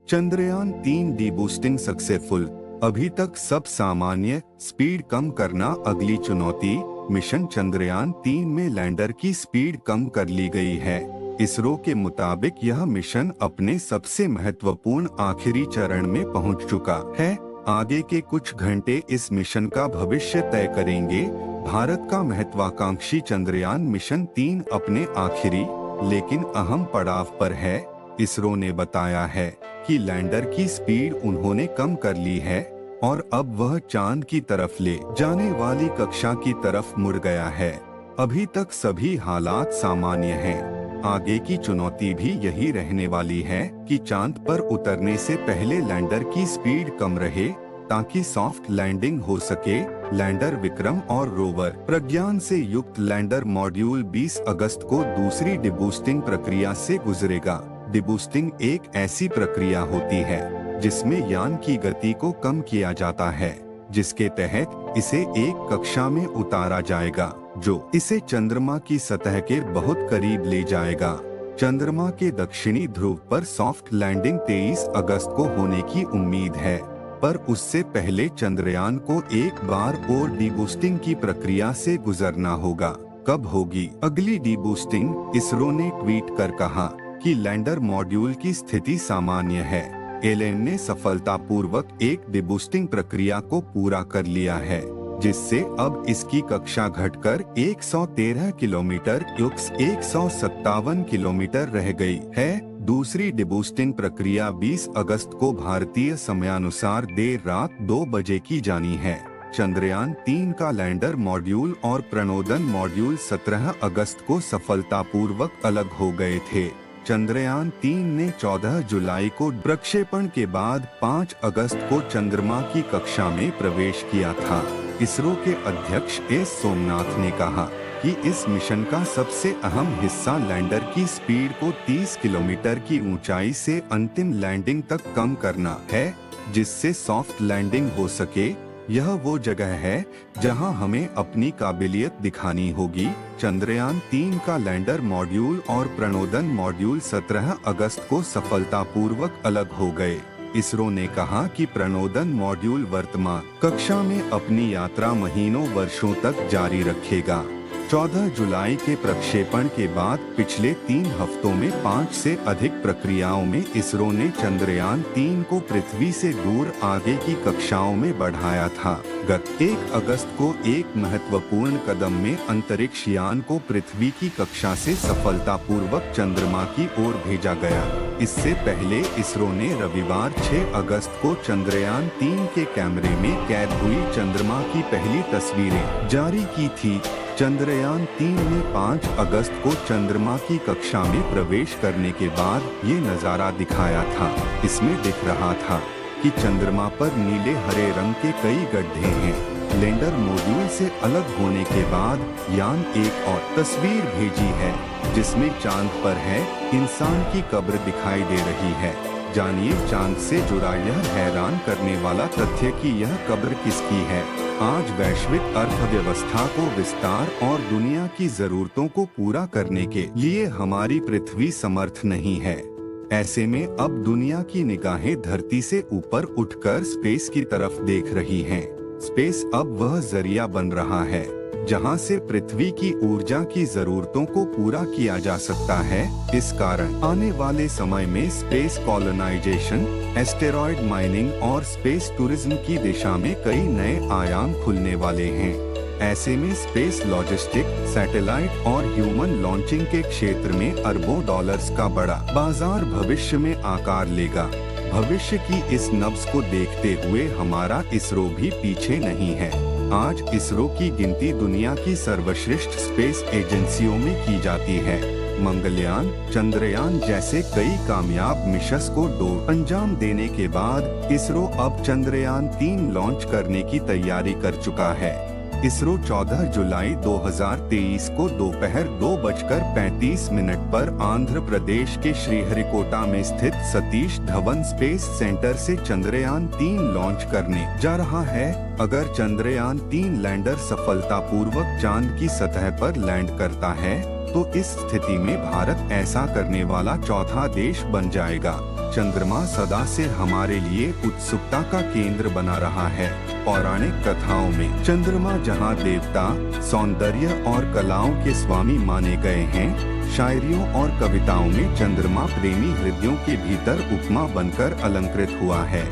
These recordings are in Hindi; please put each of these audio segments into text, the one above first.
Chandrayaan 3 deboosting successful. अभी तक सब सामान्य, स्पीड कम करना अगली चुनौती। मिशन चंद्रयान 3 में लैंडर की स्पीड कम कर ली गई है। इसरो के मुताबिक यह मिशन अपने सबसे महत्वपूर्ण आखिरी चरण में पहुंच चुका है। आगे के कुछ घंटे इस मिशन का भविष्य तय करेंगे। भारत का महत्वाकांक्षी चंद्रयान मिशन 3 अपने आखिरी लेकिन अहम पड़ाव पर है। इसरो ने बताया है कि लैंडर की स्पीड उन्होंने कम कर ली है और अब वह चांद की तरफ ले जाने वाली कक्षा की तरफ मुड़ गया है। अभी तक सभी हालात सामान्य हैं। आगे की चुनौती भी यही रहने वाली है कि चांद पर उतरने से पहले लैंडर की स्पीड कम रहे ताकि सॉफ्ट लैंडिंग हो सके। लैंडर विक्रम और रोवर प्रज्ञान से युक्त लैंडर मॉड्यूल 20 अगस्त को दूसरी डिबूस्टिंग प्रक्रिया से गुजरेगा। डिबूस्टिंग एक ऐसी प्रक्रिया होती है जिसमें यान की गति को कम किया जाता है, जिसके तहत इसे एक कक्षा में उतारा जाएगा जो इसे चंद्रमा की सतह के बहुत करीब ले जाएगा। चंद्रमा के दक्षिणी ध्रुव पर सॉफ्ट लैंडिंग 23 अगस्त को होने की उम्मीद है, पर उससे पहले चंद्रयान को एक बार और डीबूस्टिंग की प्रक्रिया से गुजरना होगा। कब होगी अगली डीबूस्टिंग? इसरो ने ट्वीट कर कहा कि लैंडर मॉड्यूल की स्थिति सामान्य है। एलएन ने सफलतापूर्वक एक डीबूस्टिंग प्रक्रिया को पूरा कर लिया है, जिससे अब इसकी कक्षा घटकर 113 किलोमीटर 157 किलोमीटर रह गई है। दूसरी डिबूस्टिंग प्रक्रिया 20 अगस्त को भारतीय समयानुसार देर रात 2 बजे की जानी है। चंद्रयान 3 का लैंडर मॉड्यूल और प्रणोदन मॉड्यूल 17 अगस्त को सफलतापूर्वक अलग हो गए थे। चंद्रयान 3 ने 14 जुलाई को प्रक्षेपण के बाद 5 अगस्त को चंद्रमा की कक्षा में प्रवेश किया था। इसरो के अध्यक्ष एस सोमनाथ ने कहा कि इस मिशन का सबसे अहम हिस्सा लैंडर की स्पीड को 30 किलोमीटर की ऊंचाई से अंतिम लैंडिंग तक कम करना है, जिससे सॉफ्ट लैंडिंग हो सके। यह वो जगह है जहां हमें अपनी काबिलियत दिखानी होगी। चंद्रयान 3 का लैंडर मॉड्यूल और प्रणोदन मॉड्यूल 17 अगस्त को सफलतापूर्वक अलग हो गए। इसरो ने कहा कि प्रणोदन मॉड्यूल वर्तमान कक्षा में अपनी यात्रा महीनों वर्षों तक जारी रखेगा। 14 जुलाई के प्रक्षेपण के बाद पिछले 3 हफ्तों में 5 से अधिक प्रक्रियाओं में इसरो ने चंद्रयान 3 को पृथ्वी से दूर आगे की कक्षाओं में बढ़ाया था। गत 1 अगस्त को एक महत्वपूर्ण कदम में अंतरिक्ष यान को पृथ्वी की कक्षा से सफलतापूर्वक चंद्रमा की ओर भेजा गया। इससे पहले इसरो ने रविवार 6 अगस्त को चंद्रयान 3 के कैमरे में कैद हुई चंद्रमा की पहली तस्वीरें जारी की थी। चंद्रयान 3 ने 5 अगस्त को चंद्रमा की कक्षा में प्रवेश करने के बाद ये नजारा दिखाया था। इसमें दिख रहा था कि चंद्रमा पर नीले हरे रंग के कई गड्ढे हैं। लैंडर मॉड्यूल से अलग होने के बाद यान एक और तस्वीर भेजी है, जिसमें चांद पर है इंसान की कब्र दिखाई दे रही है। जानिए चांद से जुड़ा यह हैरान करने वाला तथ्य कि यह कब्र किसकी है। आज वैश्विक अर्थव्यवस्था को विस्तार और दुनिया की जरूरतों को पूरा करने के लिए हमारी पृथ्वी समर्थ नहीं है। ऐसे में अब दुनिया की निगाहें धरती से ऊपर उठकर स्पेस की तरफ देख रही हैं। स्पेस अब वह जरिया बन रहा है जहां से पृथ्वी की ऊर्जा की जरूरतों को पूरा किया जा सकता है। इस कारण आने वाले समय में स्पेस कॉलोनाइजेशन, एस्टेरॉयड माइनिंग और स्पेस टूरिज्म की दिशा में कई नए आयाम खुलने वाले हैं। ऐसे में स्पेस लॉजिस्टिक, सैटेलाइट और ह्यूमन लॉन्चिंग के क्षेत्र में अरबों डॉलर्स का बड़ा बाजार भविष्य में आकार लेगा। भविष्य की इस नब्ज को देखते हुए हमारा इसरो भी पीछे नहीं है। आज इसरो की गिनती दुनिया की सर्वश्रेष्ठ स्पेस एजेंसियों में की जाती है। मंगलयान, चंद्रयान जैसे कई कामयाब मिशंस को अंजाम देने के बाद इसरो अब चंद्रयान 3 लॉन्च करने की तैयारी कर चुका है। इसरो 14 जुलाई 2023 को दोपहर 2:35 पर आंध्र प्रदेश के श्रीहरिकोटा में स्थित सतीश धवन स्पेस सेंटर से चंद्रयान 3 लॉन्च करने जा रहा है। अगर चंद्रयान 3 लैंडर सफलतापूर्वक चांद की सतह पर लैंड करता है, तो इस स्थिति में भारत ऐसा करने वाला चौथा देश बन जाएगा। चंद्रमा सदा से हमारे लिए उत्सुकता का केंद्र बना रहा है। पौराणिक कथाओं में चंद्रमा जहां देवता, सौंदर्य और कलाओं के स्वामी माने गए हैं, शायरियों और कविताओं में चंद्रमा प्रेमी हृदयों के भीतर उपमा बनकर अलंकृत हुआ है।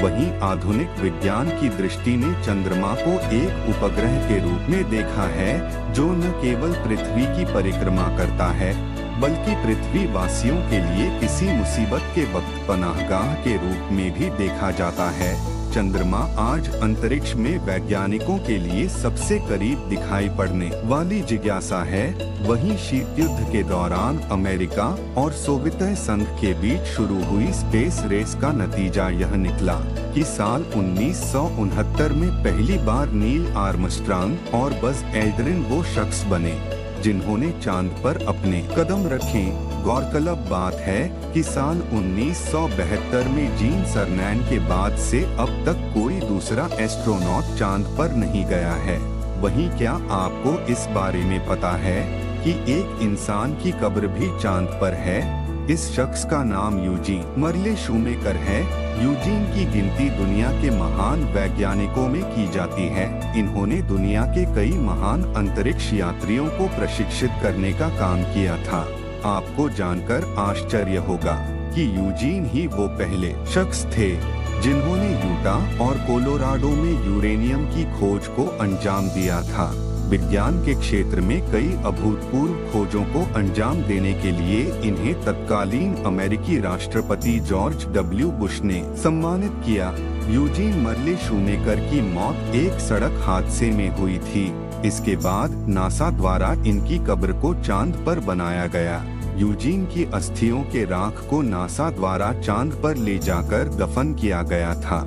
वहीं आधुनिक विज्ञान की दृष्टि ने चंद्रमा को एक उपग्रह के रूप में देखा है, जो न केवल पृथ्वी की परिक्रमा करता है, बल्कि पृथ्वी वासियों के लिए किसी मुसीबत के वक्त पनाहगाह के रूप में भी देखा जाता है। चंद्रमा आज अंतरिक्ष में वैज्ञानिकों के लिए सबसे करीब दिखाई पड़ने वाली जिज्ञासा है। वहीं शीत युद्ध के दौरान अमेरिका और सोवियत संघ के बीच शुरू हुई स्पेस रेस का नतीजा यह निकला कि साल 1969 में पहली बार नील आर्मस्ट्रांग और बज एल्ड्रिन वो शख्स बने जिन्होंने चांद पर अपने कदम रखे। गौरतलब बात है कि साल 1972 में जीन सर्नैन के बाद से अब तक कोई दूसरा एस्ट्रोनॉट चांद पर नहीं गया है। वहीं क्या आपको इस बारे में पता है कि एक इंसान की कब्र भी चांद पर है? इस शख्स का नाम यूजीन मर्ले शूमेकर है। यूजीन की गिनती दुनिया के महान वैज्ञानिकों में की जाती है। इन्होंने दुनिया के कई महान अंतरिक्ष यात्रियों को प्रशिक्षित करने का काम किया था। आपको जानकर आश्चर्य होगा कि यूजीन ही वो पहले शख्स थे जिन्होंने यूटा और कोलोराडो में यूरेनियम की खोज को अंजाम दिया था। विज्ञान के क्षेत्र में कई अभूतपूर्व खोजों को अंजाम देने के लिए इन्हें तत्कालीन अमेरिकी राष्ट्रपति जॉर्ज डब्ल्यू बुश ने सम्मानित किया। यूजीन मर्ले शूमेकर की मौत एक सड़क हादसे में हुई थी। इसके बाद नासा द्वारा इनकी कब्र को चांद पर बनाया गया। यूजीन की अस्थियों के राख को नासा द्वारा चांद पर ले जाकर दफन किया गया था।